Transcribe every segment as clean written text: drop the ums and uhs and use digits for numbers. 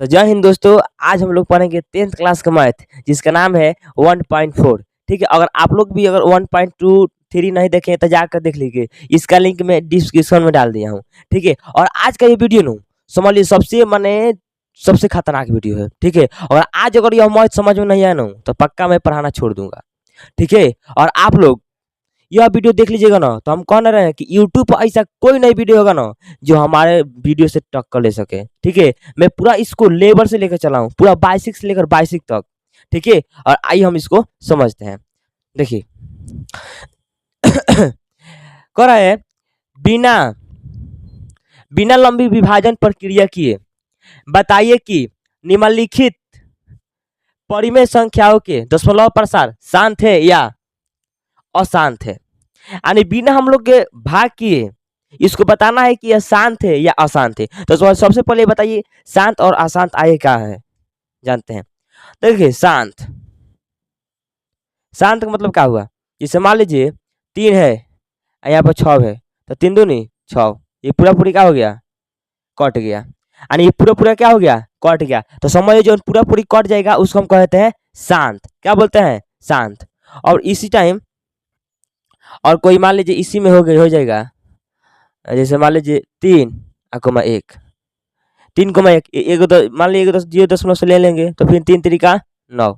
तो जय हिंद दोस्तों। आज हम लोग पढ़ेंगे 10th क्लास का मैथ जिसका नाम है 1.4। ठीक है, अगर आप लोग भी अगर 1.23 नहीं देखे तो जाकर देख लीजिए, इसका लिंक मैं डिस्क्रिप्शन में डाल दिया हूँ। ठीक है, और आज का ये वीडियो नो समझ लीजिए सबसे खतरनाक वीडियो है। ठीक है, और आज अगर यह मैथ समझ में नहीं आया ना तो पक्का मैं पढ़ाना छोड़ दूंगा। ठीक है, और आप लोग यह वीडियो देख लीजिएगा ना तो हम कह रहे हैं कि यूट्यूब पर ऐसा कोई नई वीडियो होगा ना जो हमारे वीडियो से टक्कर ले सके। ठीक है, मैं पूरा इसको लेबर से लेकर चला हूँ, पूरा बेसिक से लेकर बेसिक तक। ठीक है, और आइए हम इसको समझते हैं। देखिए कह रहा है बिना बिना लंबी विभाजन प्रक्रिया किए बताइए कि निम्नलिखित परिमेय संख्याओं के दशमलव प्रसार शांत है या अशांत है। यानी बिना हम लोग के भाग किए इसको बताना है कि यह शांत है या अशांत है। तो सबसे पहले बताइए शांत और अशांत आगे क्या है, जानते हैं। देखिए शांत शांत का मतलब क्या हुआ, जैसे मान लीजिए 3 है यहाँ पर 6 है तो 3 दूनी 6, ये पूरा पूरी क्या हो गया, कट गया। यानी ये पूरा पूरा क्या हो गया, कट गया। तो समझिए जो पूरा पूरी कट जाएगा उसको हम कहते हैं शांत। क्या बोलते हैं, शांत। और इसी टाइम और कोई मान लीजिए इसी में हो जाएगा, जैसे मान लीजिए 3,1 3,1 मान लीजिए 0 दशमलव से ले लेंगे तो फिर 3 3 का 9,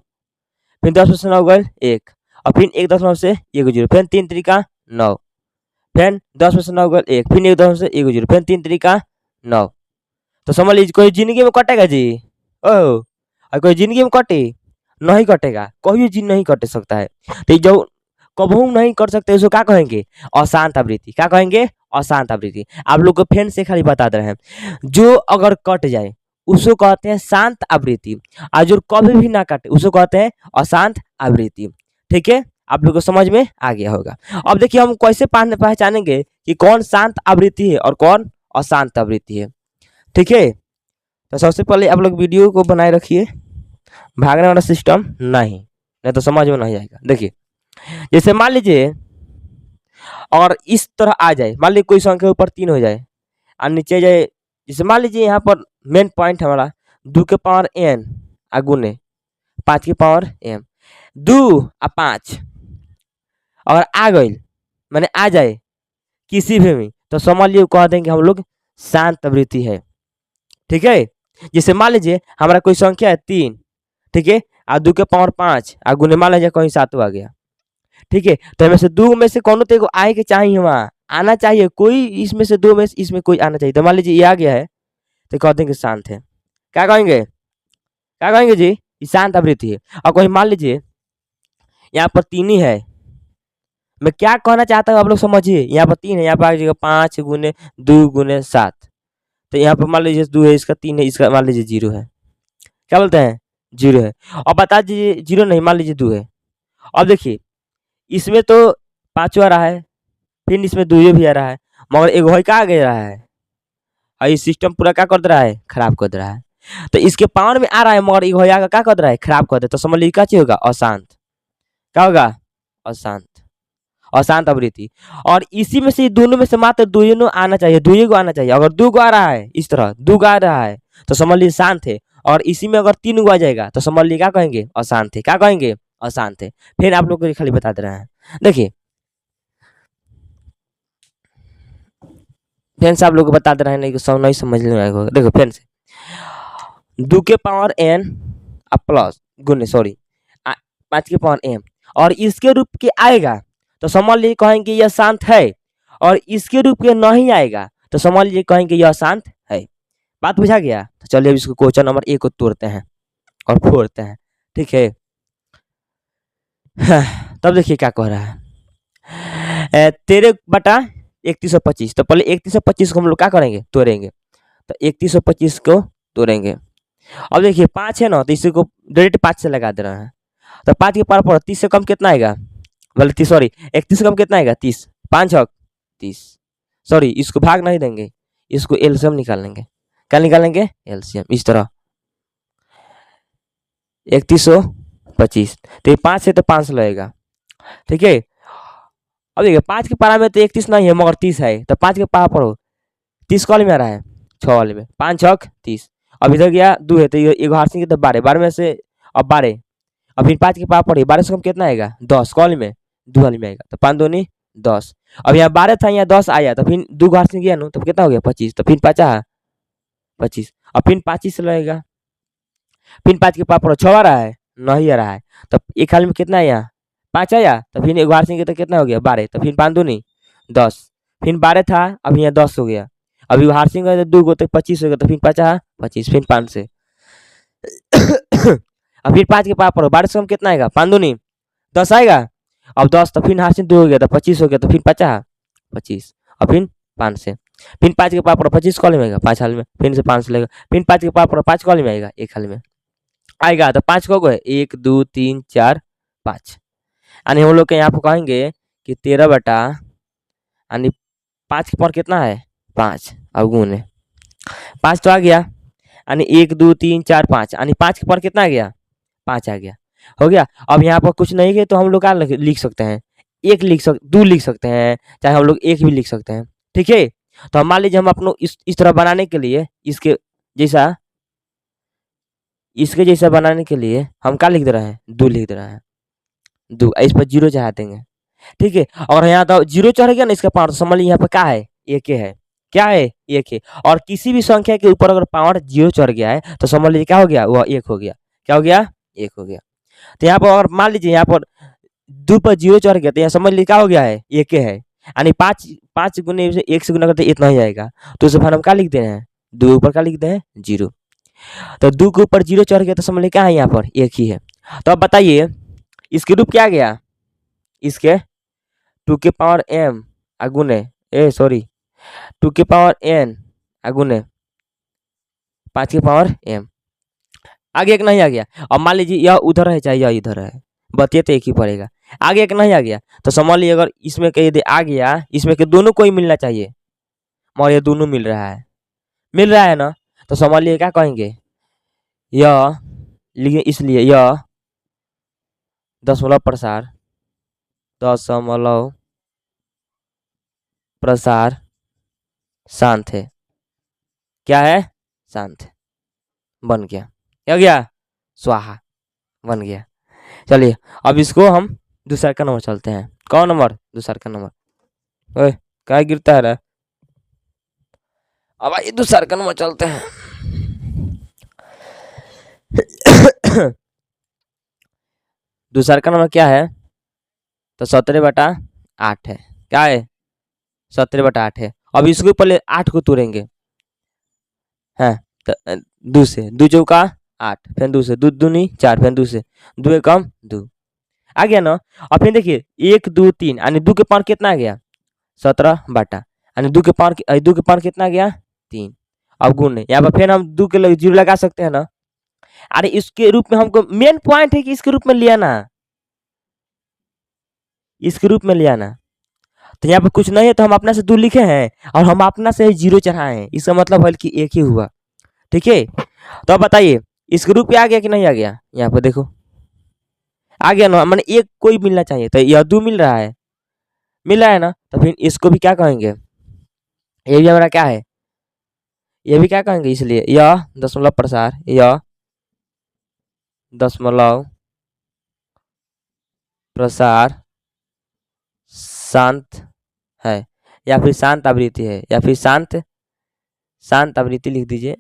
फिर 10 में से 9 गए 1, और फिर 1 दशमलव से 1 0, फिर 3 3 का 9, फिर 10 में से 9 गए 1, फिर 1 दशमलव से 1 0, फिर 3 3 का 9। तो समझ लीजिए कोई जिंदगी में कटेगा जी, ओह और कोई जिंदगी में कटे नहीं कटेगा, कोई जी नहीं कट सकता है। तो जो कबहू नहीं कर सकते उसको क्या कहेंगे, अशांत आवृत्ति। क्या कहेंगे, अशांत आवृत्ति। आप लोग को फैन से खाली बता दे रहे हैं, जो अगर कट जाए उसको कहते हैं शांत आवृत्ति, और जो कभी भी ना कटे उसको कहते हैं अशांत आवृत्ति। ठीक है, आप लोग को समझ में आ गया होगा। अब देखिए हम कैसे पहचानेंगे कि कौन शांत आवृत्ति है और कौन अशांत आवृत्ति है। ठीक है, तो सबसे पहले आप लोग वीडियो को बनाए रखिए, भागने वाला सिस्टम नहीं तो समझ में नहीं आएगा। देखिए जैसे मान लीजिए और इस तरह आ जाए, मान लीजिए कोई संख्या ऊपर 3 हो जाए और नीचे जाए, जैसे मान लीजिए यहाँ पर मेन पॉइंट हमारा 2 के पावर n गुने 5 के पावर m, 2 और 5 अगर आ गई मैंने आ जाए किसी भी में तो समझ लीजिए कह देंगे हम लोग शांत आवृत्ति है। ठीक है, जैसे मान लीजिए हमारा कोई संख्या है 3, ठीक है, और 2 के पावर 5 और गुने मान लीजिए कहीं 7 आ गया। ठीक है, तो हमें से 2 में से कौन तो आए के चाहिए, वहाँ आना चाहिए, कोई इसमें से 2 में से इसमें कोई आना चाहिए। तो मान लीजिए ये आ गया है तो कहते हैं कि शांत है। क्या कहेंगे, क्या कहेंगे जी, ये शांत आवृत्ति है। और कोई मान लीजिए यहाँ पर 3 ही है, मैं क्या कहना चाहता हूँ आप लोग समझिए, यहाँ पर 3 है, यहाँ पर आ जाएगा 5 गुने 2 गुने 7, तो यहाँ पर मान लीजिए 2 है, इसका 3 है, इसका मान लीजिए 0 है। क्या बोलते हैं, 0 है। और बता दीजिए 0 नहीं, मान लीजिए 2 है। अब देखिए इसमें तो 5 आ रहा है, फिर इसमें 2 भी आ रहा है, मगर एगो है क्या आ गया है, और ये सिस्टम पूरा क्या कर दे रहा है, खराब कर दे रहा है। तो इसके पावर में आ रहा है मगर एगो है क्या कर दे रहा है, खराब कर दे। तो समझ लीजिए क्या चाहिए होगा, अशांत। क्या होगा, अशांत, अशांत आवृत्ति। और इसी में से दोनों में से मात्र 2 आना चाहिए, 2 आना चाहिए। अगर 2 आ रहा है, इस तरह 2 आ रहा है तो समझ लीजिए शांत है, और इसी में अगर 3 आ जाएगा तो समझ लीजिए क्या कहेंगे, अशांत है। क्या कहेंगे, अशांत है। फिर आप लोग को खाली बता दे रहे हैं, देखिए फैन से आप लोग को बता दे रहे हैं, नहीं समझ में आएगा। देखो फैन से 2 के पावर n प्लस गुने 5 के पावर m और इसके रूप के आएगा तो समझ लीजिए कहेंगे यह शांत है, और इसके रूप के नहीं आएगा तो समझ लीजिए कहेंगे यह शांत है। बात बुझा गया। तो चलिए अब इसको क्वेश्चन नंबर 1 को तोड़ते हैं और फोड़ते हैं। ठीक है, तब देखिए क्या कह रहा है, 13/3125। तो पहले 3125 को हम लोग क्या करेंगे, तोड़ेंगे। तो 3125 को तोड़ेंगे। अब देखिए 5 है ना, तो इसी को डायरेक्ट 5 से लगा दे रहे हैं। तो 5 के पावर 30 से कम कितना आएगा, बल्कि सॉरी 31 से कम कितना आएगा, 30, 5 6 30, सॉरी इसको भाग नहीं देंगे, इसको एलसीएम निकाल लेंगे। क्या निकालेंगे, एलसीएम। इस तरह 3125, तो ये 5 है तो 5 लगेगा। ठीक है, अब देखिए 5 के पारा में तो 31 नहीं है मगर 30 है, तो 5 के पारा पर 30 वाले में आ रहा है, 6 वाले में, 5 6 30। अब इधर गया 2 है तो ये एगो हार्सिंग तो 12, 12 में से अब 12, अब फिर 5 के पावर पड़े 12 से कम कितना आएगा 10, कॉल में 2 वाली में आएगा तो 5 दूनी 10। अब यहाँ 12 था यहाँ 10 आया तो फिर 2 हार्सिंग गया ना तो कितना हो गया 25, तो फिर 5 25, अब फिर 25 से लगेगा, फिर 5 के पावर 6 आ रहा है नहीं आ रहा है, तो एक हाल में कितना है यहाँ 5 आया, तो फिर एक हार्सिंग तो कितना हो गया 12, तो फिर 5 दूनी 10, फिर 12 था अब यहाँ 10 हो गया, अभी हार्सिंग है 2 गो तो 25 हो गया, तो फिर 25 फिर 5 से अब फिर 5 के पावर 12 से कम कितना आएगा 5 दूनी 10 आएगा, अब 10 तो फिर हार्सिंग 2 हो गया तो 25 हो गया, तो फिर 25 और फिर 5 से, फिर 5 के पावर 25 कॉल में आएगा 5 हाल में, फिर से 5 से लेगा, फिर 5 के पावर 5 कॉल में आएगा एक हाल में आएगा, तो 5 को गए 1 2 3 4 5, यानी हम लोग के यहाँ पे कहेंगे कि 13 बटा यानी 5 के पावर कितना है 5, अब गुने 5 तो आ गया, यानी 1 2 3 4 5, यानी 5 के पावर कितना आ गया 5 आ गया, हो गया। अब यहाँ पर कुछ नहीं है तो हम लोग क्या लिख सकते हैं, 1 2 लिख सकते हैं, चाहे हम लोग 1 भी लिख सकते हैं, ठीक है। तो हम मान लीजिए हम अपनों इस तरह बनाने के लिए जैसा इसके जैसा बनाने के लिए हम क्या लिख दे रहे हैं 2 लिख दे रहे हैं, 2 इस पर 0 चढ़ा देंगे, ठीक है। और यहाँ तो 0 चढ़ गया ना इसका पावर, समझ लीजिए यहाँ पर क्या है 1 है, क्या है 1 है, और किसी भी संख्या के ऊपर अगर पावर 0 चढ़ गया है तो समझ लीजिए क्या हो गया वह 1 हो गया, क्या हो गया 1 हो गया। तो यहाँ पर अगर मान लीजिए यहाँ पर 2 पर 0 चढ़ गया तो यहाँ समझ लीजिए क्या हो गया है 1 है, यानी 5 गुने से 1 से गुना करते इतना ही आएगा, तो उसे फिर हम क्या लिख दे रहे हैं 2 ऊपर क्या लिख दे हैं 0, तो 2 के ऊपर 0 चढ़ गया तो समझ लीजिए क्या है यहाँ पर 1 ही है। तो अब बताइए इसके रूप क्या गया, इसके 2 के पावर m अगुने 2 के पावर n अगुने 5 के पावर m, आगे एक नहीं आ गया। अब मान लीजिए यह उधर है चाहे यह इधर है, बतिए तो एक ही पड़ेगा, आगे एक नहीं आ गया तो समझ लीजिए अगर इसमें के यदि आ गया इसमें के दोनों को ही मिलना चाहिए, मगर ये दोनों मिल रहा है ना, तो समझ लीजिए क्या कहेंगे यह लिए, इसलिए यह दशमलव प्रसार शांत है, क्या है शांत है, बन गया, क्या गया स्वाहा बन गया। चलिए अब इसको हम दूसरा का नंबर चलते हैं, कौन नंबर दूसरा का नंबर, ओए क्या गिरता है रे, अब आइए दूसरा का नंबर चलते हैं दूसरा का नंबर क्या है, तो 17/8 है, क्या है 17/8 है। अब इसके पहले 8 को तोड़ेंगे, है तो 2 से 2 चौका 8, फिर 2 से 2 दूनी 4, फिर 2 से 2 एकम 2 आ गया ना। और फिर देखिए 1 2 3 यानी 2 के पावर कितना आ गया 17 बटा, यानी 2 के पावर कितना आ गया 3, अब गुण यहाँ पर फिर हम 2 के 0 लगा सकते हैं ना, अरे इसके रूप में हमको मेन पॉइंट है कि इसके रूप में लिया ना, इसके रूप में लिया ना, तो यहाँ पे कुछ नहीं है तो हम अपना से 2 लिखे हैं और हम अपना से 0 चढ़ाए हैं, इसका मतलब है कि 1 ही हुआ, ठीक है। तो अब बताइए इसके रूप में आ गया कि नहीं आ गया, यहाँ पे देखो आ गया ना, मैंने 1 कोई मिलना चाहिए, तो यह 2 मिल रहा है ना, तो फिर इसको भी क्या कहेंगे, ये भी हमारा क्या है, ये भी क्या कहेंगे, इसलिए यह दशमलव प्रसार, यह दशमलव प्रसार शांत है, या फिर शांत आवृत्ति है, या फिर शांत आवृत्ति लिख दीजिए,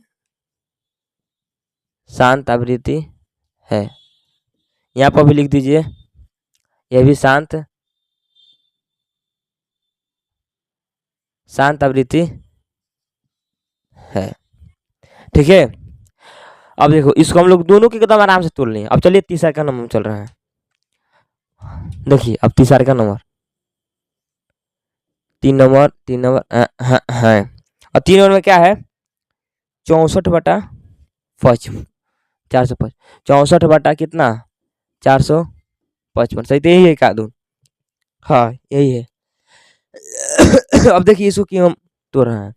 शांत आवृत्ति है, यहाँ पर भी लिख दीजिए यह भी शांत आवृत्ति है, ठीक है। अब देखो इसको हम लोग दोनों के एकदम आराम से तोड़ लें। अब चलिए तीसरा का नंबर चल रहा है, देखिए अब तीसरा का नंबर 3 नंबर है, और 3 नंबर में क्या है 64/5 405, 64 बटा कितना 455, सही तो यही है का दून, हाँ यही है अब देखिए इसको क्यों हम तोड़ रहे हैं,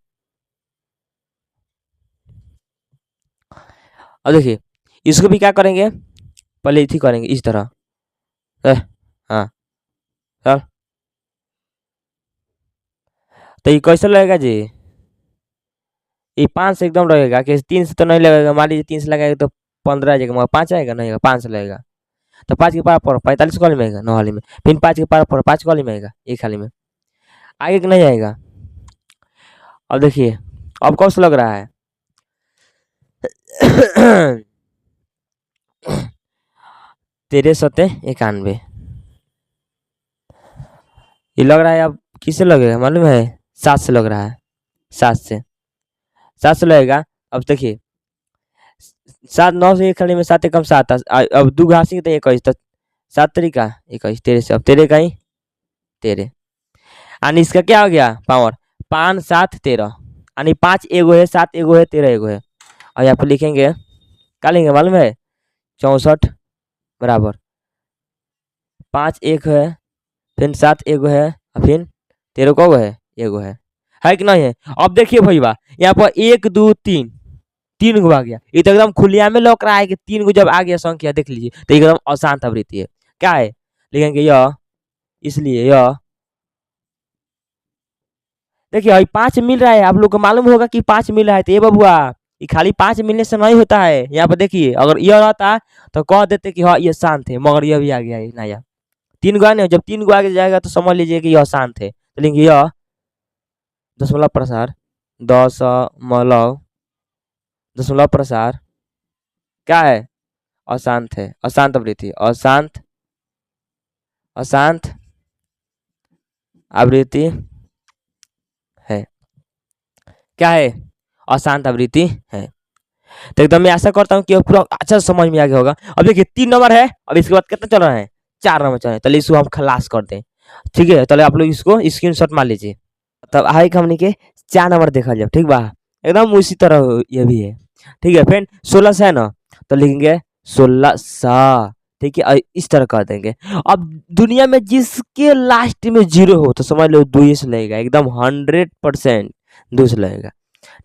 अब देखिए इसको भी क्या करेंगे पहले इसी करेंगे इस तरह, हाँ चल, तो ये कैसे लगेगा जी, ये 5 से एकदम रहेगा कि 3 से तो नहीं लगेगा। मान लीजिए 3 से लगाएगा तो 15 आ जाएगा, मगर 5 आएगा नहीं आएगा, 5 से लगेगा। तो 5 के पावर पर 45 कॉलम में आएगा 9 वाली में, फिर 5 के पावर पर 5 कॉलम में आएगा 1 खाली में, आगे कि नहीं आएगा। अब देखिए अब कौन सा लग रहा है 1391 ये लग रहा है। अब किससे लगेगा मालूम है? 7 से लग रहा है, 7 से लगेगा। अब देखिए 7 9 से 1 खाली में 7 एकम 7, अब दू घासी तो 21, तो 7 तरीका 21 13 से, अब 13 का ही 13, यानी इसका क्या हो गया पावर 5 7 13, यानी 5 एगो है, 7 एगो है, 13 एगो है। और यहाँ पर लिखेंगे क्या लिखेंगे मालूम है? 64 बराबर 5 एक है, फिर 7 एगो है, और फिर 13 को है एगो है कि नहीं है? अब देखिए भैया यहाँ पर 1 2 3 3 गो आ गया, ये तो एकदम खुलिया में लग रहा है कि 3 गो जब आ गया संख्या देख लीजिए तो एकदम अशांत आवृत्ति है। क्या है लिखेंगे यह, इसलिए यह देखिए भाई 5 मिल रहा है, आप लोग को मालूम होगा कि 5 मिल रहा है, तो ये बबुआ ये खाली 5 मिलने से नहीं होता है। यहाँ पर देखिए अगर यह रहता तो कह देते कि हाँ ये शांत है, मगर यह भी आ गया है नया 3 गो नहीं, जब 3 गो आगे जाएगा तो समझ लीजिए कि यह शांत है। तो लिखेंगे यह दशमलव प्रसार दशमलव प्रसार क्या है? अशांत है, अशांत आवृत्ति, अशांत आवृत्ति है। क्या है? अशांत आवृत्ति है। तो एकदम मैं आशा करता हूँ कि पूरा अच्छा समझ में आ गया होगा। अब देखिए 3 नंबर है, अब इसके बाद कितना चल रहा है? 4 नंबर चल रहा है, चलिए इसको हम खलास कर दें। ठीक है, चलिए आप लोग इसको स्क्रीनशॉट मार लीजिए। तब हाई हमने के 4 नंबर देखा जब, ठीक बा एकदम उसी तरह ये भी है। ठीक है, फिर 16 से है ना, तो लिखेंगे 1600, ठीक है, इस तरह कर देंगे। अब दुनिया में जिसके लास्ट में 0 हो तो समझ लो 2 से लगेगा, एकदम 100% 2 से लगेगा।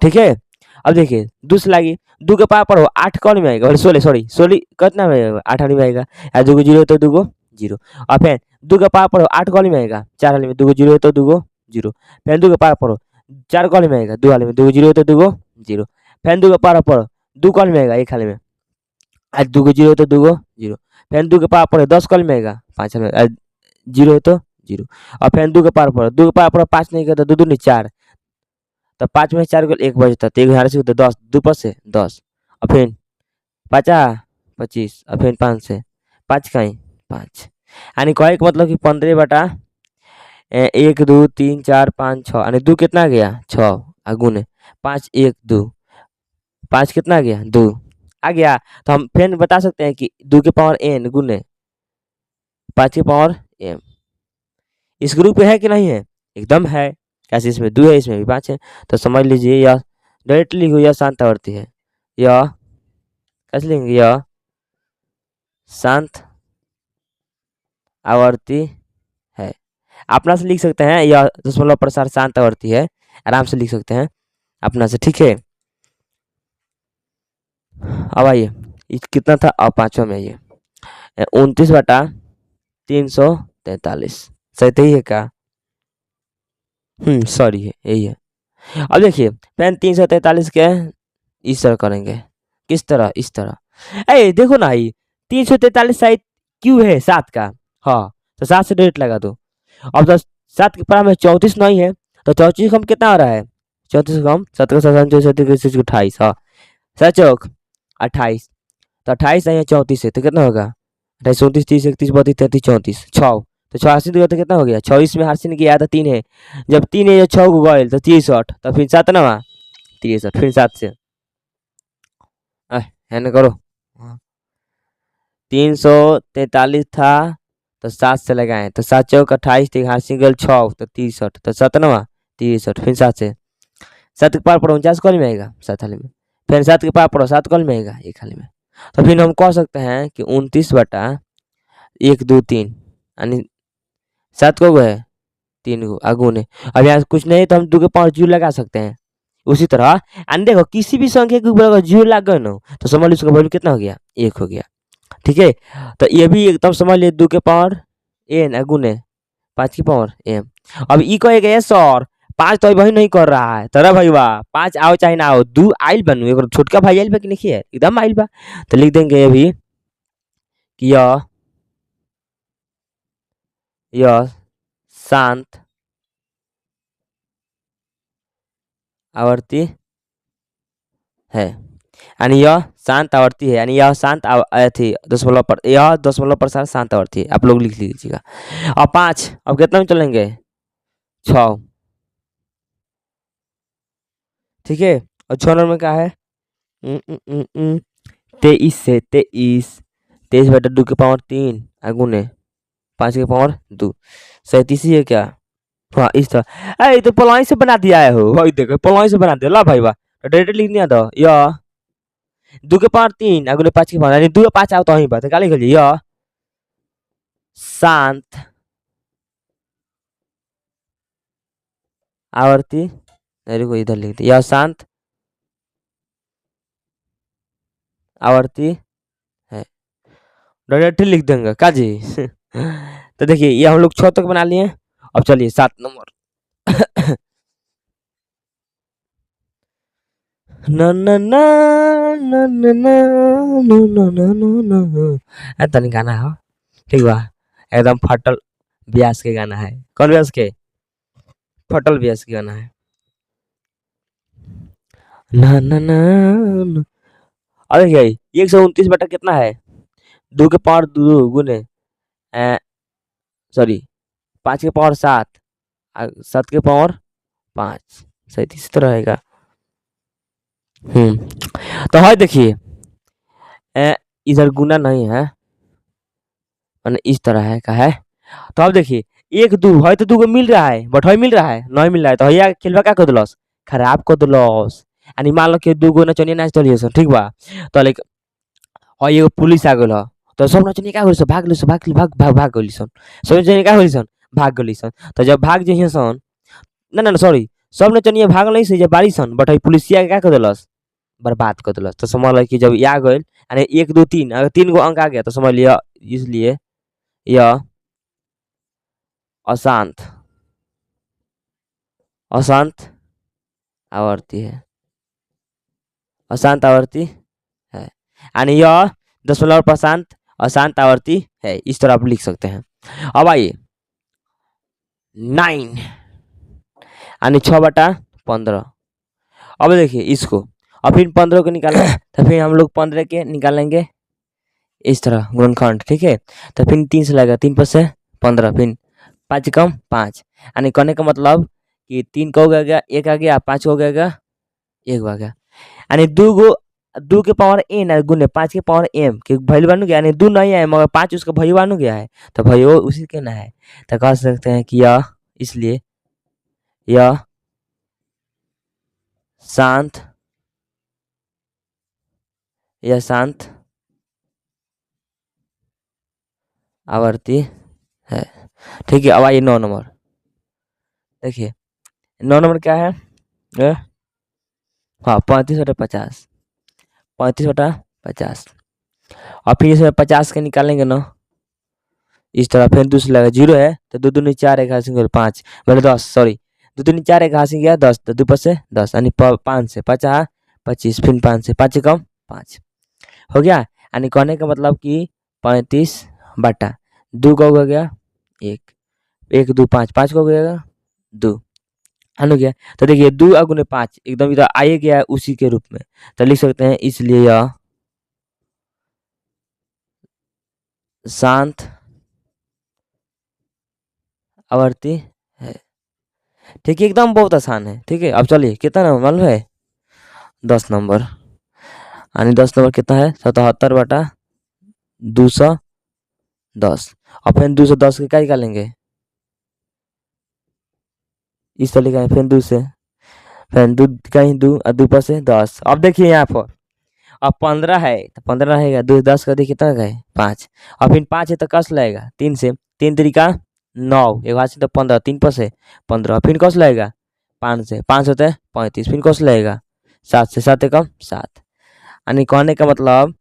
ठीक है, अब देखिए 2 से लगी, 2 के पावर पर 8 कौन में आएगा? 16 16 कितना में आएगा? 8 में आएगा, या 2 0 तो 2 0, और फिर 2 के पावर पर 8 कौन में आएगा? 4 वाले में 2 0 तो 2 0, फिर 2 के पावर पर 4 कॉल में आएगा, 2 वाले में 2 0 तो 2 0, फिर 2 के पावर पर 2 कॉल में आएगा 1 खाली में, आज 2 0 तो 2 0, फिर 2 के पावर पर 10 कॉल में आएगा 5 में, 0 तो 0, और फिर 2 के पावर पर 2 के पावर पर 5 नहीं करता 2 2 नहीं 4, तो 5 में 4 को 1 बचता, तो 1 यहाँ से 10, 2 पर से 10, और फिर 50 25, और फिर 5 से 5 का ही 5, यानी कहे का मतलब कि 15 बटा 1 2 3 4 5 6, यानी 2 कितना गया 6, गुने 5 1 2, 5 कितना गया 2 आ गया। तो हम फिर बता सकते हैं कि 2 के पावर n गुने 5 के पावर m इस ग्रुप में है कि नहीं है? एकदम है, कैसे इसमें 2 है इसमें भी 5 है, तो समझ लीजिए यह डायरेक्टली लिखो यह शांत आवर्ती है, यह कैसे लिखेंगे? यह शांत आवर्ती है। अपना से लिख सकते हैं, यह दशमलव प्रसार शांत आवर्ती है, आराम से लिख सकते हैं अपना से। ठीक है, अब आइए कितना था? अब 5वां में आइए 29 बटा 343, सही तो ही है क्या? सॉरी है यही है। अब देखिए पेन 343 के इस तरह करेंगे, किस तरह? इस तरह। देखो ना ये 343 शायद क्यों है 7 का, हाँ तो 7 से डायरेक्ट लगा दो। अब तो 7 के पावर में 34 नहीं है, तो 34 कम कितना आ रहा है? 34 कम 7 का 7 28, हाँ 7 चौक 28, तो 28 है 34 है तो कितना होगा? 28 29 30 31 32 33 34 6, तो 86 तो कितना हो गया? 26 में हासिल किया था 3 है, जब 3 है 6 को गए तो 63, तो फिर 7 ना 63, फिर 7 से है ना करो 343 था तो 7 से लगाए, तो 7 चौक 28 थी, हासिल गल 6 तो 63, तो 7 ना 63, फिर 7 से 7 के पावर पर 49 कॉल में आएगा 7 खाली में, फिर 7 के पावर पर 7 कॉल में आएगा 1 खाली में, तो फिर हम कह सकते हैं कि 29 बटा 1 2 3, यानी 7 को है 3 गो आगुने। अब यहाँ कुछ नहीं तो हम 2 के पावर 0 लगा सकते हैं उसी तरह। एंड देखो किसी भी संख्या के ऊपर अगर 0 लग गए ना तो समझ लो उसका वैल्यू कितना हो गया? 1 हो गया। ठीक है, तो ये भी एकदम समझ लिए 2 के पावर n गुने 5 की पावर m। अब ई कहेगा सर 5 तो वही नहीं कर रहा है तोरा भईवा 5 आओ चाहे ना आओ 2 आइल बनू एगो छोटका भाई आइल बा कि नहीं है एकदम आइल बा। तो लिख देंगे अभी कि यह शांत आवर्ती है यानी यह शांत आवर्ती है यानी यह शांत थी दशमलव पर यह दशमलव प्रसार शांत आवर्ती है आप लोग लिख लीजिएगा। और 5 अब कितना में चलेंगे 6 ठीक है। और 6 नंबर में क्या है 23 से 23 बटा 2 के पावर 3 गुने 5 के पावर 2 37 ही है क्या। हाँ इस तरह अरे तो पलाई से बना दिया है हो भाई देखो पलाई से बना दिया ला भाई वाह तो डायरेक्ट लिख दिया तो यह 2 के पावर 3 अगले 5 के पावर यानी 2 5 आओ तो वही बात है क्या लिख लीजिए यह शांत आवर्ती अरे को इधर लिख दिया यह शांत आवर्ती है डायरेक्ट लिख देंगे का जी तो देखिए ये हम लोग 6 तक बना लिए। अब चलिए 7 नंबर ना ना ना ना ना ना ना ना ना ना ना तनी गाना है ठीक बा एकदम फटल ब्यास के गाना है कौन ब्यास के फटल ब्यास के गाना है ना ना ना ना। अरे देखिए 129 बटा कितना है 2 के पावर 2 गुने सॉरी 5 के पावर 7 7 के पावर 5 37 तो रहेगा। तो है देखिए इधर गुना नहीं है मैंने इस तरह है का है। तो अब देखिए 1 2 है तो 2 को मिल रहा है बट है मिल रहा है नहीं मिल रहा है तो भैया खेलवा क्या कर दिलस खराब कर दिलस यानी मान लो कि 2 गो नचनिया नाच तो लियो ठीक बा। तो लाइक और एगो पुलिस आ गेल तो सब नचनिया क्या करिस भाग लिस भाग भाग भाग भाग गइलिस सब नचनिया क्या करिस भाग गइलिस। तो जब भाग जइसन सन ना ना सॉरी सब नचनिया भाग नहीं से जब बारिश सन बट है पुलिसिया क्या कर दिलस बर्बाद कर दिलस। तो समझ लो कि जब ये आ गइल यानी 1 2 3 अगर 3 गो अंक आ गया तो समझ लिया इसलिए यह अशांत अशांत आवर्ती है अशांत आवर्ती है यानी यह दशमलव प्रशांत अशांत आवर्ती है इस तरह आप लिख सकते हैं। अब आइए 9 यानी 6/15। अब देखिए इसको और फिर 15 को निकालें तो फिर हम लोग 15 के निकालेंगे इस तरह गुणनखंड ठीक है। तो फिर 3 से लगेगा 3 पर से 15 फिर 5 कम 5 यानी कहने का मतलब कि 3 का हो गया 1 आ गया 5 हो गया 1 आ गया यानी 2 गो 2 के पावर n है गुने 5 के पावर m के वैल्यू बन गया यानी 2 नहीं है मगर 5 उसका वैल्यू बन गया है तो वैल्यू उसी के ना है। तो कह सकते हैं कि यह इसलिए यह शांत यह शांत आवर्ती है ठीक है। अब आइए 9 नंबर देखिए 9 नंबर क्या है हाँ 35/50 35/50 और फिर इसमें 50 के निकालेंगे ना इस तरह फिर दूसरा लगा 0 है तो 2 दूनी 4 एक हासिल 5 मतलब 10 सॉरी 2 दूनी 4 एक हासिल गया 10 तो 2 पर से 10 यानी 5 से 50 25 फिर 5 से 5 कम 5 हो गया यानी कहने का मतलब कि 35/2 का हो गया 1 1 2 5 5 का हो गया 2 हो गया। तो देखिए 2 गुने 5 एकदम इधर आए गया उसी के रूप में तो लिख सकते हैं इसलिए यह शांत आवर्ती है ठीक है एकदम बहुत आसान है ठीक है। अब चलिए कितना नंबर मालूम है 10 नंबर यानी 10 नंबर कितना है 77/210 और फिर 210 के क्या निकालेंगे इस तरीके फिर 2 से फिर 2 कहीं 2 और 2 पर से 10। अब देखिए यहाँ पर अब 15 है तो 15 रहेगा 2 10 का देखिए कितना है 5 और फिर 5 है तो कस लगेगा 3 से 3 तरीका 9 एक हाथ से तो 15 3 पर से 15 फिर कस लगेगा 5 से 5 होते हैं 35 फिर कस लगेगा 7 से 7 कम 7 यानी कहने का मतलब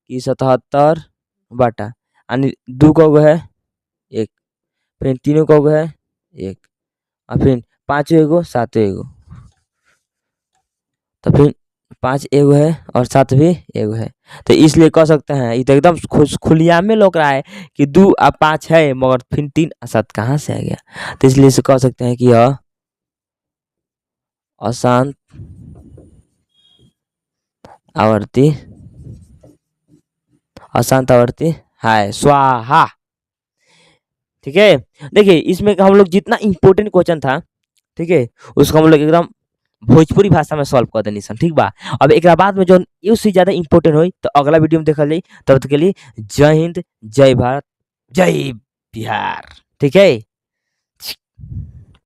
कि 77 यानी 2 का है 1 फिर 3 का है 1 और फिर 5 एगो 7 एगो, तो फिर 5 एगो है और 7 भी एगो है, तो इसलिए कह सकते हैं ये तो एकदम खुलियाम में लग रहा है कि 2 और 5 है, मगर फिर 3 और 7 कहाँ से आ गया, तो इसलिए इसे कह सकते हैं कि यह अशांत आवर्ती, अशांत आवर्ती है। स्वाहा। ठीक है, देखिए इसमें का हम लोग जितना इंपॉर्टेंट क्वेश्चन था, ठीक है, उसको हम लोग एकदम भोजपुरी भाषा में सॉल्व कर देनी सन। ठीक बा, अब एक बाद में जो उससे ज्यादा इंपॉर्टेंट हुई तो अगला वीडियो में देखल जाई। तब तक के लिए जय हिंद, जय भारत, जय बिहार। ठीक है।